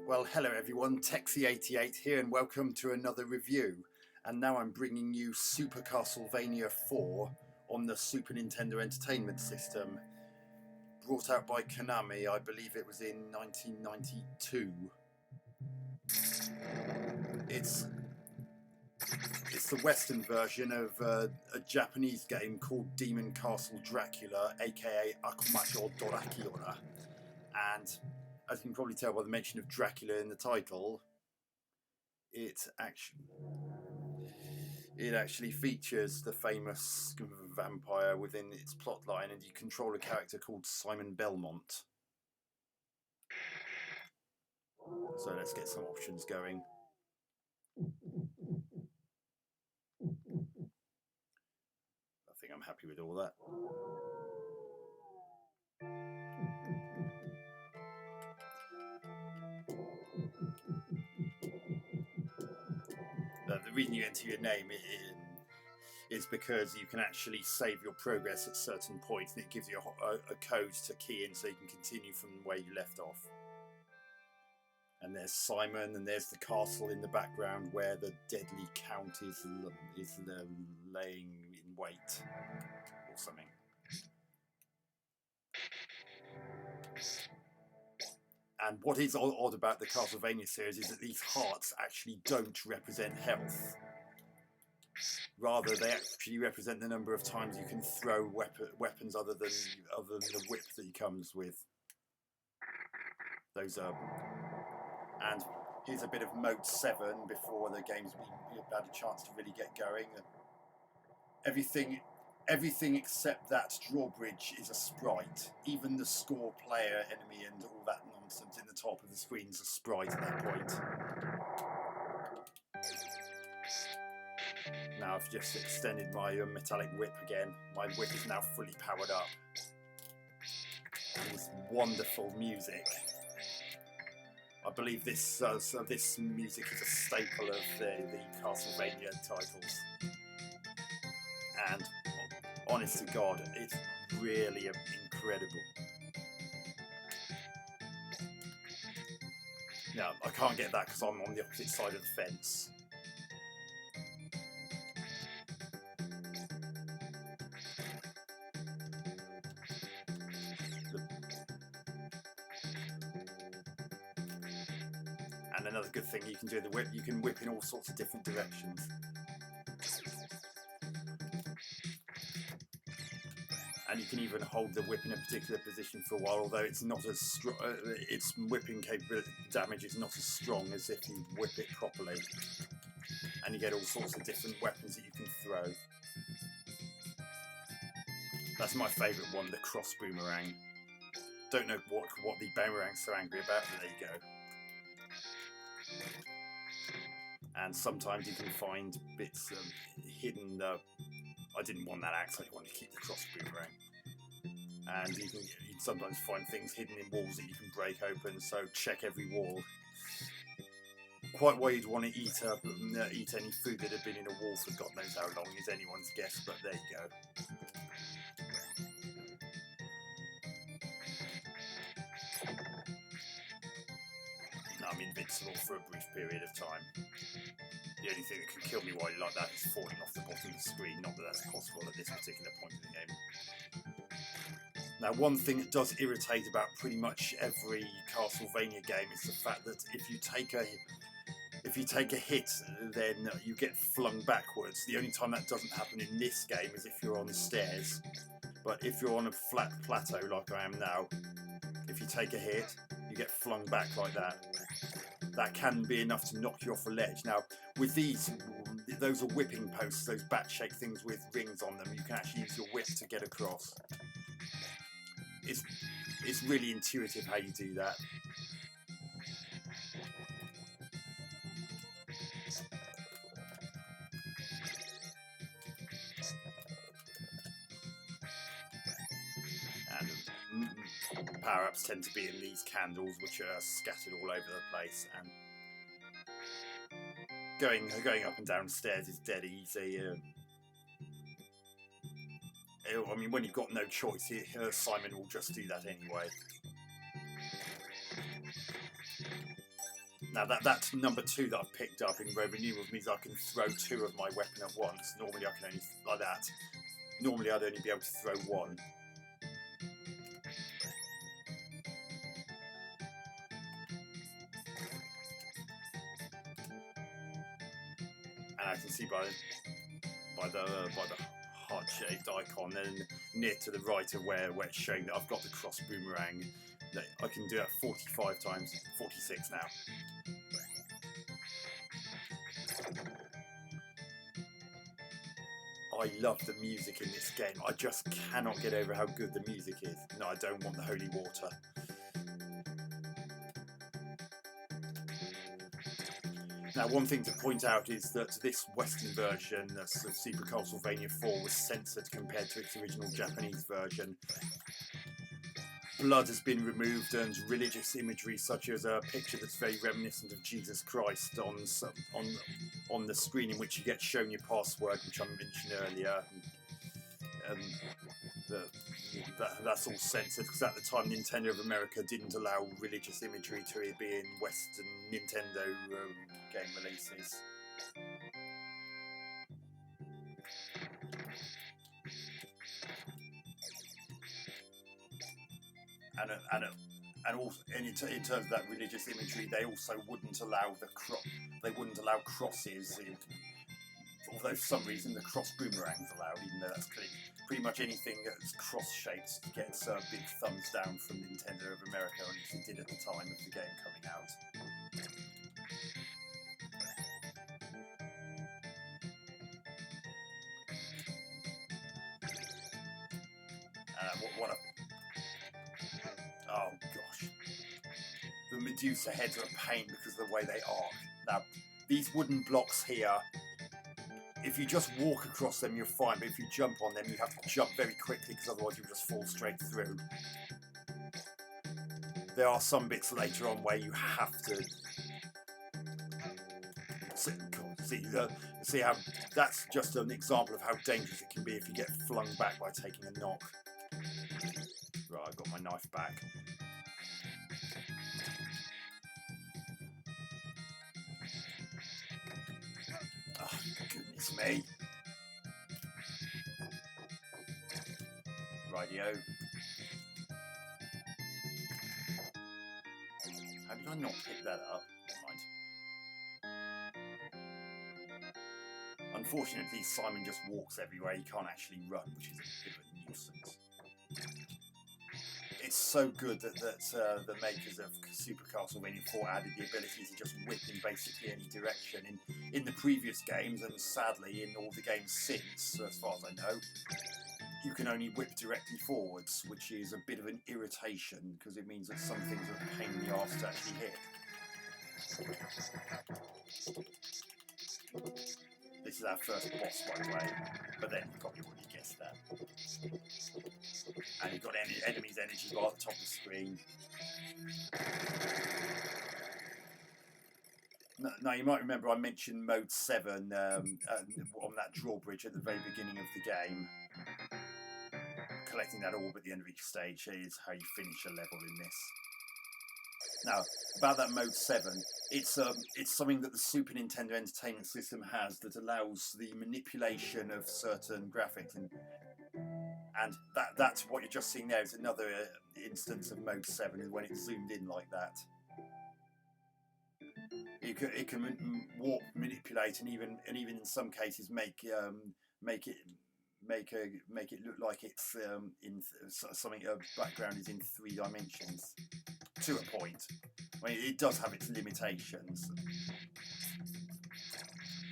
Well, hello everyone, Texie88 here and welcome to another review. And now I'm bringing you Super Castlevania 4 on the Super Nintendo Entertainment System. Brought out by Konami, I believe it was in 1992. It's the Western version of a Japanese game called Demon Castle Dracula, aka Akumajo Dorakiora. And as you can probably tell by the mention of Dracula in the title, it actually features the famous vampire within its plotline, and you control a character called Simon Belmont. So let's get some options going. I think I'm happy with all that. The reason you enter your name is because you can actually save your progress at certain points, and it gives you a code to key in so you can continue from where you left off. And there's Simon, and there's the castle in the background where the deadly count is laying in wait or something. And what is odd about the Castlevania series is that these hearts actually don't represent health. Rather, they actually represent the number of times you can throw weapons other than the whip that he comes with. Those are. And here's a bit of Mode 7 before the game's had a chance to really get going. Everything except that drawbridge is a sprite. Even the score player enemy and all that nonsense in the top of the screen is a sprite at that point. Now I've just extended my metallic whip again. My whip is now fully powered up. This wonderful music. I believe this music is a staple of the Castlevania titles. And honest to God, it's really incredible. Now, I can't get that because I'm on the opposite side of the fence. And another good thing you can do with the whip, you can whip in all sorts of different directions. And you can even hold the whip in a particular position for a while, although it's not as strong. Its whipping damage is not as strong as if you whip it properly. And you get all sorts of different weapons that you can throw. That's my favourite one, the cross boomerang. Don't know what the boomerang's so angry about, but there you go. And sometimes you can find bits hidden. I didn't want that axe, I wanted to keep the cross boomerang. And you can sometimes find things hidden in walls that you can break open, so check every wall. Quite why you'd want to eat any food that had been in a wall for God knows how long is anyone's guess, but there you go. I'm invincible for a brief period of time. The only thing that can kill me while like that is falling off the bottom of the screen. Not that that's possible at this particular point in the game. Now, one thing that does irritate about pretty much every Castlevania game is the fact that if you take a hit, then you get flung backwards. The only time that doesn't happen in this game is if you're on the stairs. But if you're on a flat plateau like I am now, if you take a hit, you get flung back like that. That can be enough to knock you off a ledge. Now, with these, those are whipping posts, those bat-shaped things with rings on them. You can actually use your whip to get across. It's really intuitive how you do that. And power-ups tend to be in these candles, which are scattered all over the place. And going up and down stairs is dead easy. I mean, when you've got no choice, Simon will just do that anyway. Now that's number 2 that I've picked up in Roman numerals, means I can throw 2 of my weapon at once. Normally I can only, like that, normally I'd only be able to throw 1. And I can see by the heart-shaped icon, then near to the right of where it's showing that I've got the cross boomerang, that I can do it 45 times, 46 now. I love the music in this game. I just cannot get over how good the music is. No, I don't want the holy water. Now, one thing to point out is that this Western version of Super Castlevania 4 was censored compared to its original Japanese version. Blood has been removed, and religious imagery such as a picture that's very reminiscent of Jesus Christ on the screen in which you get shown your password, which I mentioned earlier. That's all censored because at the time Nintendo of America didn't allow religious imagery to be in Western Nintendo game releases. And also, in terms of that religious imagery, they also wouldn't allow crosses. Although for some reason the cross boomerang's allowed, even though that's pretty much anything that's cross-shaped gets big thumbs down from Nintendo of America, or at least it did at the time of the game coming out. Oh gosh, the Medusa heads are a pain because of the way they arc. Now, these wooden blocks here, if you just walk across them, you're fine, but if you jump on them, you have to jump very quickly because otherwise you'll just fall straight through. There are some bits later on where you have to see how that's just an example of how dangerous it can be if you get flung back by taking a knock. Right, I've got my knife back. Oh, goodness me. Rightio. How did I not pick that up? Never mind. Unfortunately, Simon just walks everywhere. He can't actually run, which is a bit of a nuisance. It's so good that the makers of Super Castlevania 4 added the ability to just whip in basically any direction. In the previous games, and sadly in all the games since, as far as I know, you can only whip directly forwards, which is a bit of an irritation because it means that some things are a pain in the arse to actually hit. This is our first boss, by the way, but then you probably already guessed that. And you've got enemy's energy bar at the top of the screen. Now, you might remember I mentioned Mode 7 on that drawbridge at the very beginning of the game. Collecting that orb at the end of each stage is how you finish a level in this. Now, about that Mode 7, it's something that the Super Nintendo Entertainment System has that allows the manipulation of certain graphics, and that's what you're just seeing there is another instance of Mode 7 when it's zoomed in like that. It can warp, manipulate, and even in some cases make it look like it's in something. Background is in 3 dimensions to a point. I mean, it does have its limitations.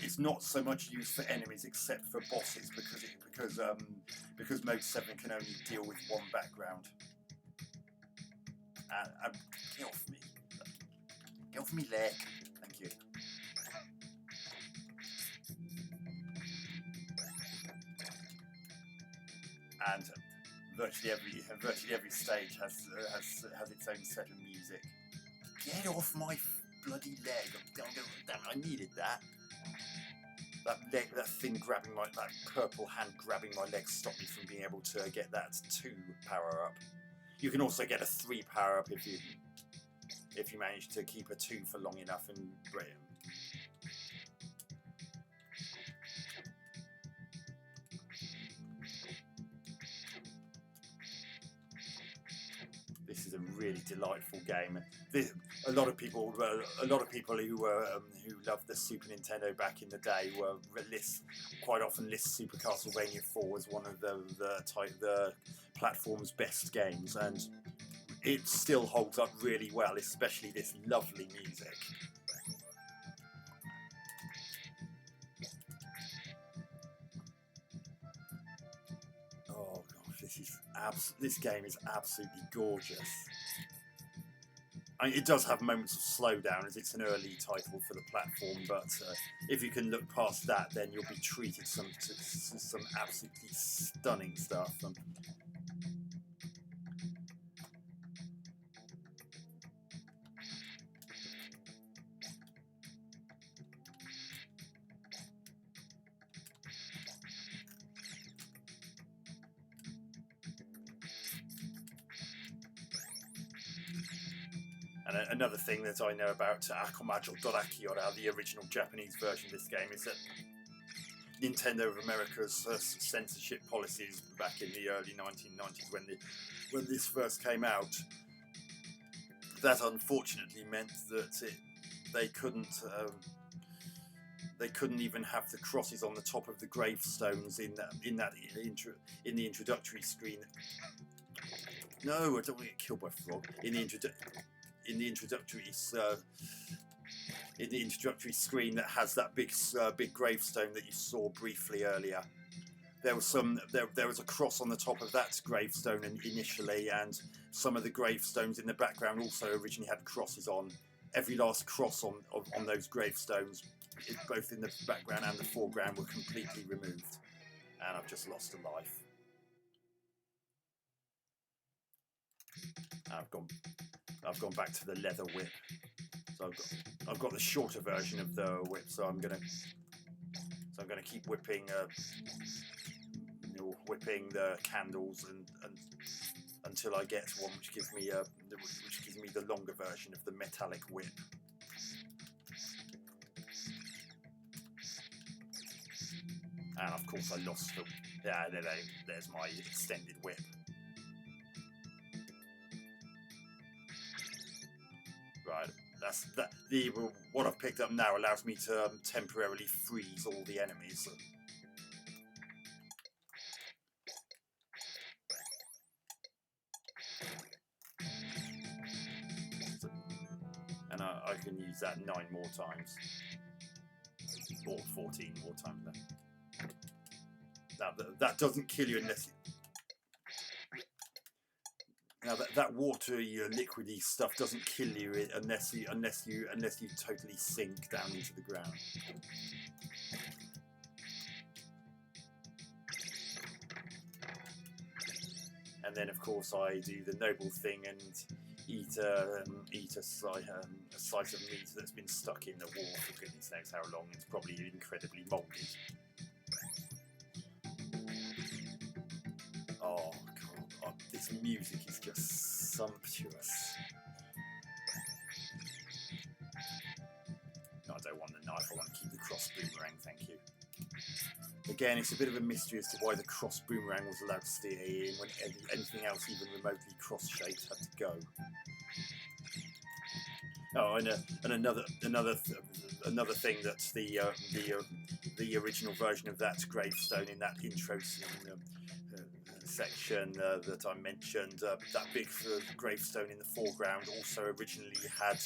It's not so much used for enemies except for bosses because Mode 7 can only deal with one background. And get off me! Get off me leg! Thank you. And virtually every stage has its own set of music. Get off my bloody leg! Damn it, I needed that. That thing grabbing that purple hand grabbing my leg stopped me from being able to get that 2 power up. You can also get a 3 power up if you if you manage to keep a 2 for long enough and this is a really delightful game. A lot of people who loved the Super Nintendo back in the day quite often list Super Castlevania 4 as one of the platform's best games, and it still holds up really well, especially this lovely music. Oh gosh, this game is absolutely gorgeous. I mean, it does have moments of slowdown as it's an early title for the platform, but if you can look past that, then you'll be treated to some absolutely stunning stuff. And another thing that I know about Akomajo Dorakiora, the original Japanese version of this game, is that Nintendo of America's censorship policies back in the early 1990s, when this first came out, that unfortunately meant that they couldn't even have the crosses on the top of the gravestones in the introductory screen. No, I don't want to get killed by a frog. In the introductory screen that has that big gravestone that you saw briefly earlier. There was a cross on the top of that gravestone initially, and some of the gravestones in the background also originally had crosses on. Every last cross on those gravestones, both in the background and the foreground, were completely removed, and I've just lost a life. I've gone back to the leather whip. So I've got the shorter version of the whip. So I'm gonna keep whipping the candles and until I get one which gives me the longer version of the metallic whip. And of course I lost the there's my extended whip. Right, what I've picked up now allows me to temporarily freeze all the enemies. And I can use that 9 more times, or 14 more times then. That doesn't kill you unless. Now that watery, liquidy stuff doesn't kill you unless you totally sink down into the ground. And then, of course, I do the noble thing and eat a slice of meat that's been stuck in the wall for goodness knows how long. It's probably incredibly mouldy. Oh God, this music is just sumptuous. No, I don't want the knife, I want to keep the cross boomerang, thank you. Again, it's a bit of a mystery as to why the cross boomerang was allowed to stay in when anything else even remotely cross-shaped had to go. Oh, and another thing that the original version of that gravestone in that intro section that I mentioned, that big gravestone in the foreground also originally had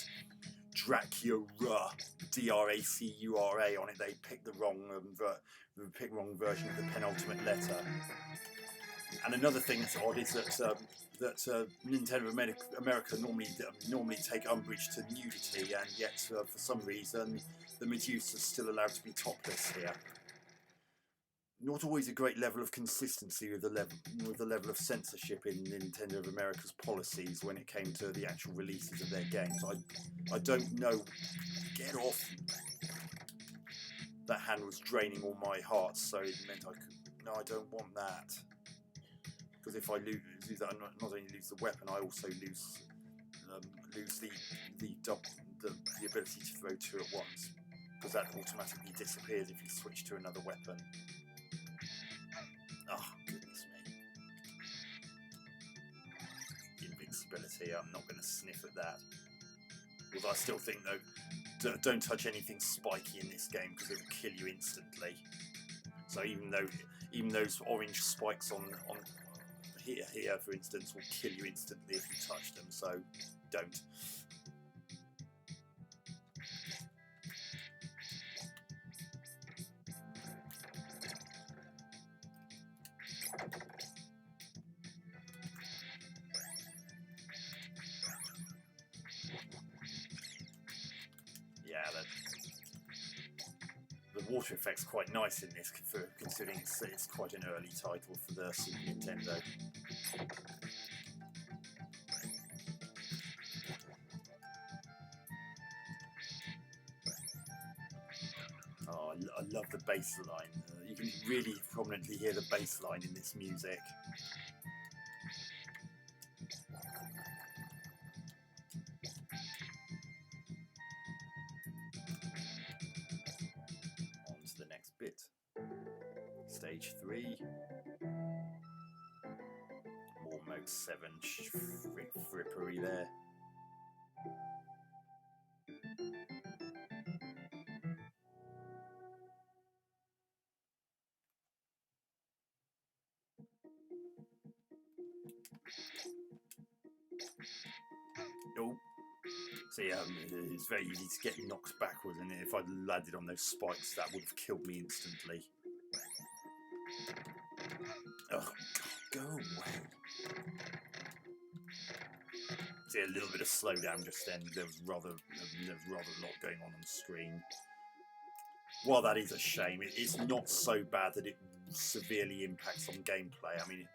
Dracura, D-R-A-C-U-R-A on it. They picked the wrong version of the penultimate letter. And another thing that's odd is that Nintendo of America normally take umbrage to nudity, and yet for some reason the Medusa's still allowed to be topless here. Not always a great level of consistency with the level of censorship in Nintendo of America's policies when it came to the actual releases of their games. I don't know. Get off. That hand was draining all my heart, so it meant I could. No, I don't want that. Because if I lose that, I not only lose the weapon, I also lose lose the ability to throw two at once, because that automatically disappears if you switch to another weapon. Oh, goodness me. Invincibility, I'm not going to sniff at that. Although I still think, though, don't touch anything spiky in this game because it will kill you instantly. So even those orange spikes on here, for instance, will kill you instantly if you touch them, so don't. Yeah, the water effect's quite nice in this, considering it's quite an early title for the Super Nintendo. Oh, I love the bass line. You can really prominently hear the bass line in this music. On to the next bit. Stage 3. More Mode 7 frippery there. Oh, see, it's very easy to get knocked backwards, and if I'd landed on those spikes, that would have killed me instantly. Oh, go away. See, a little bit of slowdown just then. There was rather a lot going on the screen. While that is a shame, it's not so bad that it severely impacts on gameplay. I mean,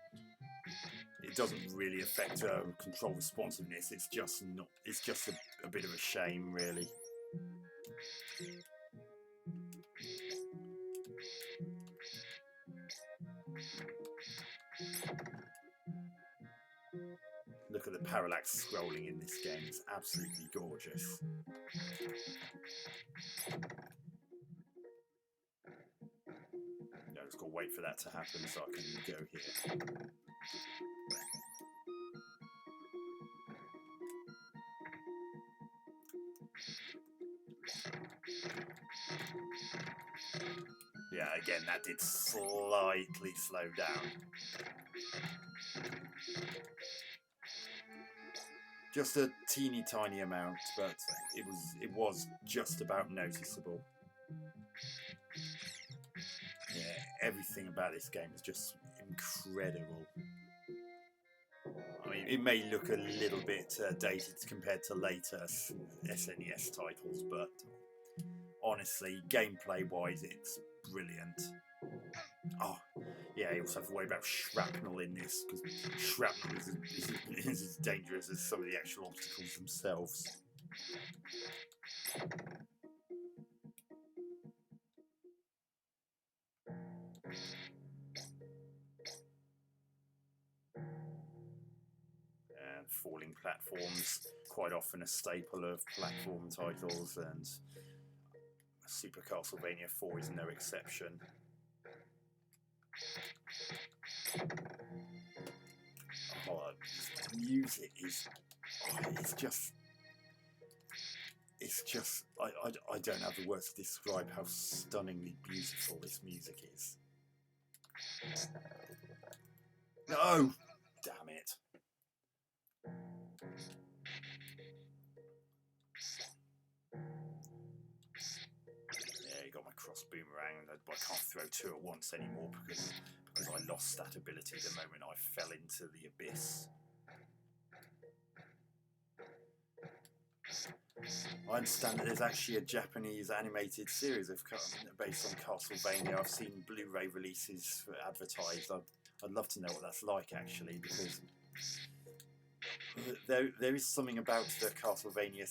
it doesn't really affect control responsiveness. It's just not. It's just a bit of a shame, really. Look at the parallax scrolling in this game. It's absolutely gorgeous. I've just got to wait for that to happen so I can go here. Yeah, again, that did slightly slow down. Just a teeny tiny amount, but it was just about noticeable. Yeah, everything about this game is just incredible. I mean, it may look a little bit dated compared to later SNES titles, but honestly, gameplay-wise, it's brilliant. Oh, yeah, you also have to worry about shrapnel in this, because shrapnel is as dangerous as some of the actual obstacles themselves. And falling platforms, quite often a staple of platform titles, and Super Castlevania 4 is no exception. Oh, the music is, it's just, I don't have the words to describe how stunningly beautiful this music is. No! Damn it. Yeah, you got my cross boomerang, but I can't throw two at once anymore because I lost that ability the moment I fell into the abyss. I understand that there's actually a Japanese animated series based on Castlevania. I've seen Blu-ray releases advertised. I'd love to know what that's like, actually, because there is something about the Castlevania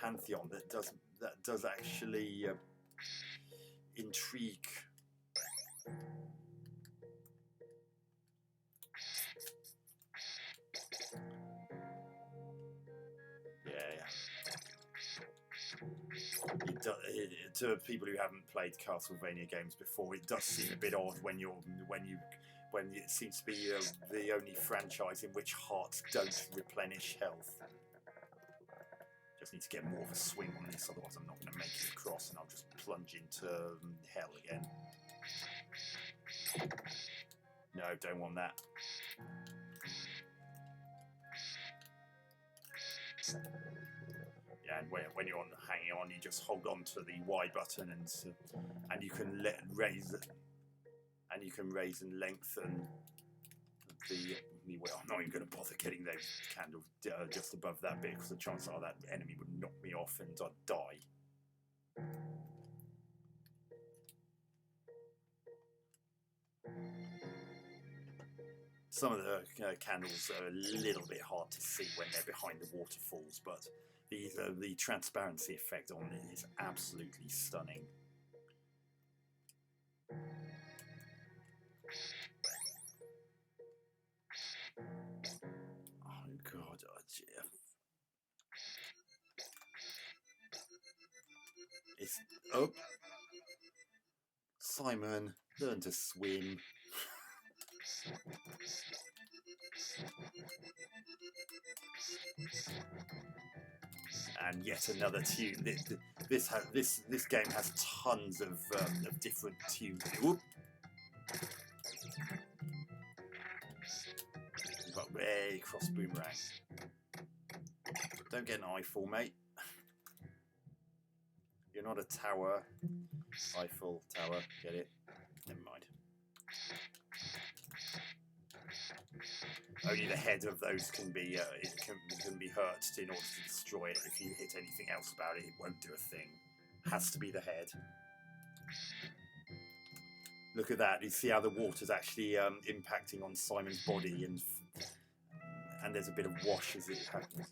pantheon that does actually intrigue. to people who haven't played Castlevania games before, it does seem a bit odd when it seems to be the only franchise in which hearts don't replenish health. Just need to get more of a swing on this, otherwise I'm not going to make it across and I'll just plunge into hell again. No, don't want that. Yeah, and when you're hanging on, you just hold on to the Y button and you can raise and lengthen the. Well, I'm not even going to bother getting those candles just above that bit because the chances are that enemy would knock me off and I'd die. Some of the candles are a little bit hard to see when they're behind the waterfalls, but the transparency effect on it is absolutely stunning. Oh God, it's up. Simon, learn to swim. And yet another tune. This game has tons of different tunes. Whoop. But way cross boomerang. Don't get an eyeful, mate. You're not a tower. Eiffel Tower. Get it? Never mind. Only the head of those can be can be hurt in order to destroy it. If you hit anything else about it, it won't do a thing. Has to be the head. Look at that. You see how the water's actually impacting on Simon's body, and there's a bit of wash as it happens.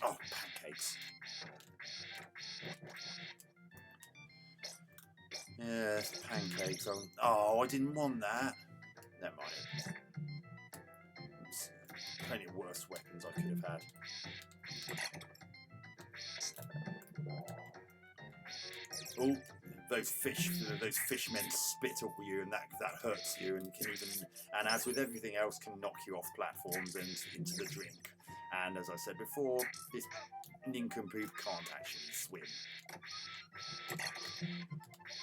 Oh, pancakes. Yes, pancakes. Oh, I didn't want that. Never mind. Plenty of worse weapons I could have had. Oh, those fishmen spit up you, and that hurts you, and as with everything else, can knock you off platforms and into the drink. And as I said before, this nincompoop can't actually swim.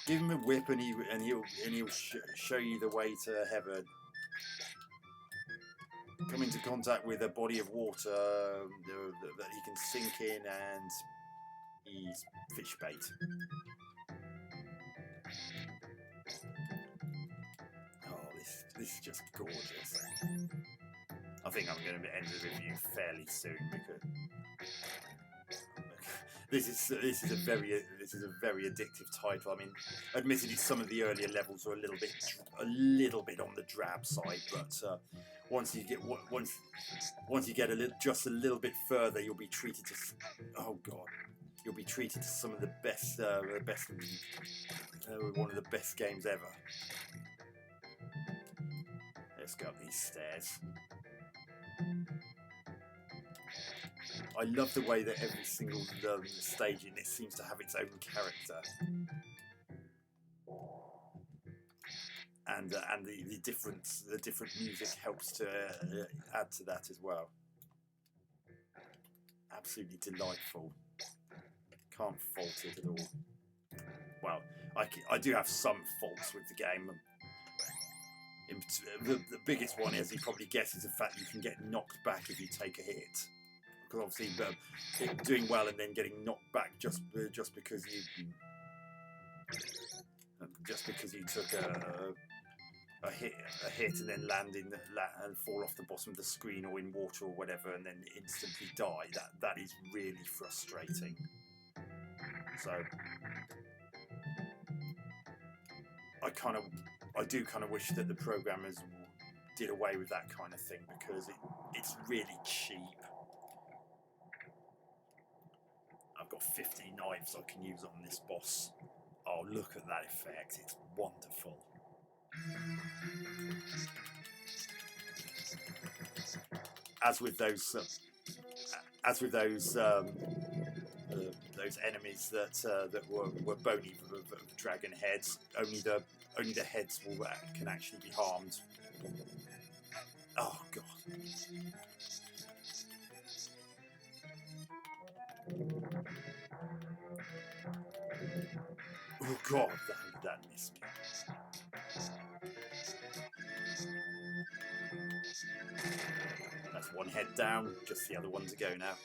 Give him a whip and he'll show you the way to heaven. Come into contact with a body of water that he can sink in, and he's fish bait. Oh, this is just gorgeous. I think I'm going to end the review fairly soon because this is a very addictive title. I mean, admittedly, some of the earlier levels are a little bit on the drab side, but once you get just a little bit further, you'll be treated to some of the best one of the best games ever. Let's go up these stairs. I love the way that every single stage in this seems to have its own character, and the different music helps to add to that as well. Absolutely delightful. Can't fault it at all. Well, I do have some faults with the game. The biggest one, as you probably guess, is the fact that you can get knocked back if you take a hit. Because obviously, doing well and then getting knocked back just because you took a hit and then land and fall off the bottom of the screen or in water or whatever and then instantly die. That is really frustrating. So I do kind of wish that the programmers did away with that kind of thing, because it's really cheap. I've got 50 knives I can use on this boss. Oh, look at that effect. It's wonderful. As with those those enemies that were bony dragon heads. Only the heads can actually be harmed. Oh god. Oh god, that missed me. That's one head down, just the other one to go now.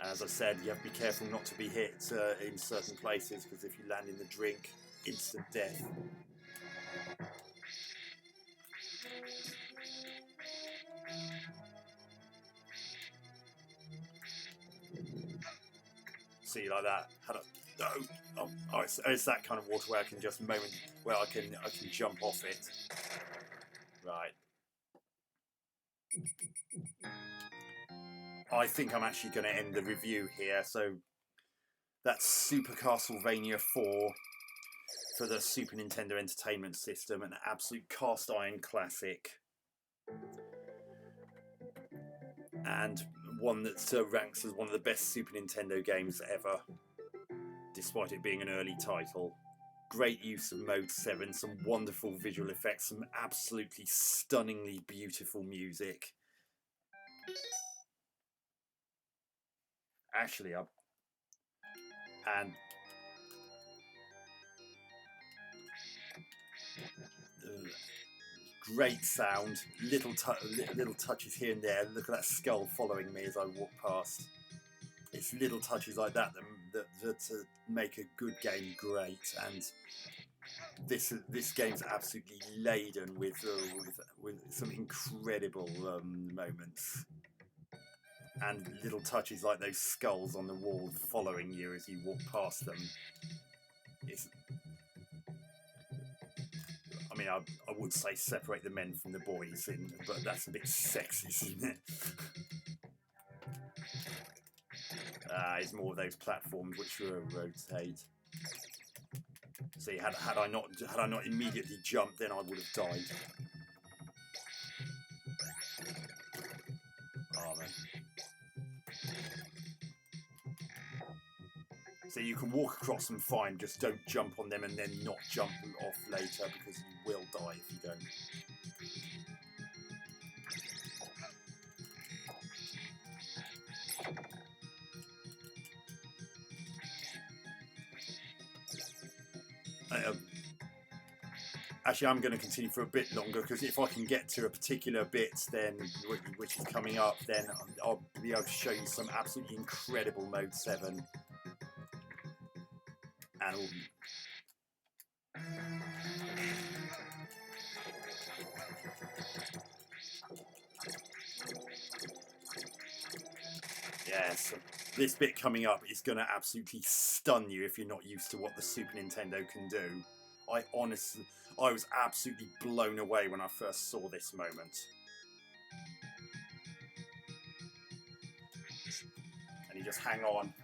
As I said, you have to be careful not to be hit in certain places, because if you land in the drink, instant death. See, like that. Oh, it's that kind of water where I can just I can jump off it. Right. I think I'm actually going to end the review here. So that's Super Castlevania 4 for the Super Nintendo Entertainment System, an absolute cast iron classic, and one that ranks as one of the best Super Nintendo games ever, despite it being an early title. Great use of Mode 7, some wonderful visual effects, some absolutely stunningly beautiful music. Actually, great sound, little touches here and there. Look at that skull following me as I walk past. It's little touches like that that make a good game great, and this game's absolutely laden with some incredible moments, and little touches like those skulls on the wall following you as you walk past them. I mean, I would say separate the men from the boys, but that's a bit sexist, isn't it? It's more of those platforms which rotate. See, had I not immediately jumped, then I would have died. Oh man. So you can walk across them fine, just don't jump on them and then not jump off later, because you will die if you don't. Actually, I'm going to continue for a bit longer, because if I can get to a particular bit, then which is coming up, then I'll be able to show you some absolutely incredible Mode 7. And all. Yes, this bit coming up is going to absolutely stun you if you're not used to what the Super Nintendo can do. I was absolutely blown away when I first saw this moment. And you just hang on.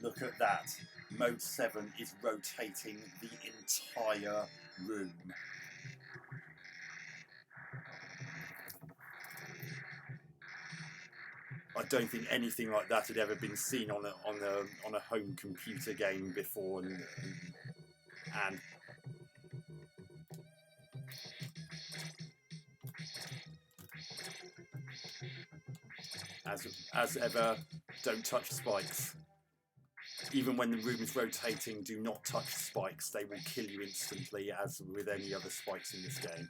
Look at that. Mode 7 is rotating the entire room. I don't think anything like that had ever been seen on a home computer game before, and as ever, don't touch spikes. Even when the room is rotating, do not touch spikes. They will kill you instantly, as with any other spikes in this game.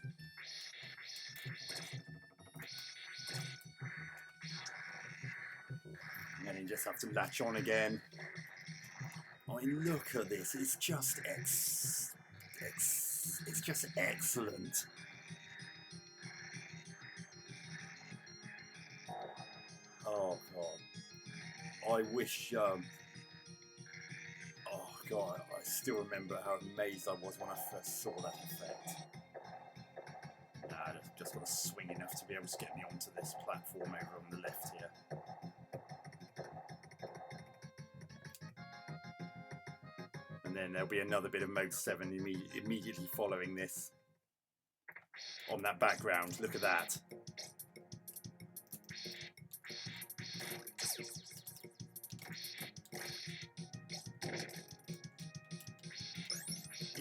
And then you just have to latch on again. I mean, look at this. It's just it's just excellent. Oh god. I wish. Oh god. I still remember how amazed I was when I first saw that effect. I've just got to swing enough to be able to get me onto this platform over on the left here. And then there'll be another bit of Mode 7 immediately following this. On that background, look at that.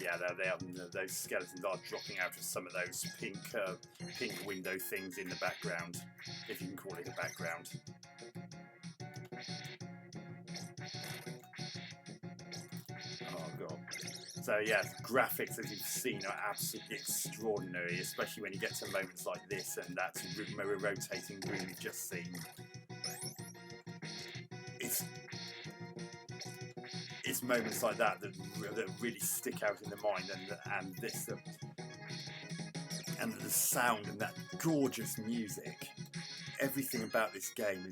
yeah, those skeletons are dropping out of some of those pink window things in the background, if you can call it a background. Oh god. So yeah, graphics, as you've seen, are absolutely extraordinary, especially when you get to moments like this and that rotating room you've just seen. It's moments like that really stick out in the mind, and this and the sound and that gorgeous music. Everything about this game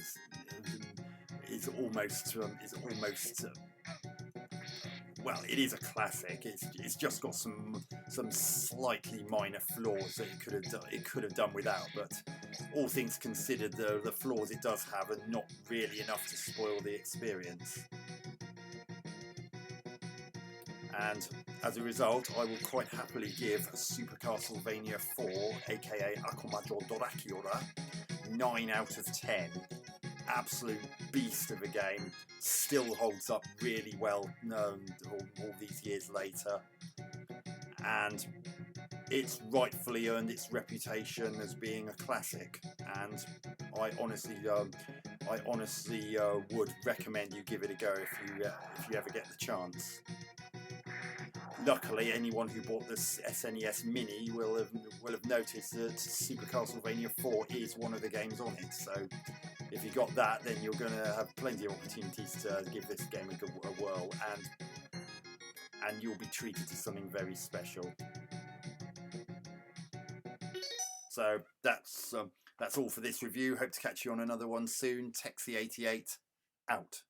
is almost well, it is a classic. It's just got some slightly minor flaws that it could have done without, but all things considered, the flaws it does have are not really enough to spoil the experience. And as a result, I will quite happily give Super Castlevania 4, aka Akomajo Dorakiora, 9 out of 10. Absolute beast of a game. Still holds up really well all these years later. And it's rightfully earned its reputation as being a classic. And I honestly would recommend you give it a go if you ever get the chance. Luckily, anyone who bought this SNES Mini will have noticed that Super Castlevania 4 is one of the games on it. So if you got that, then you're going to have plenty of opportunities to give this game a whirl, and you'll be treated to something very special. So that's all for this review. Hope to catch you on another one soon. Texie88 out.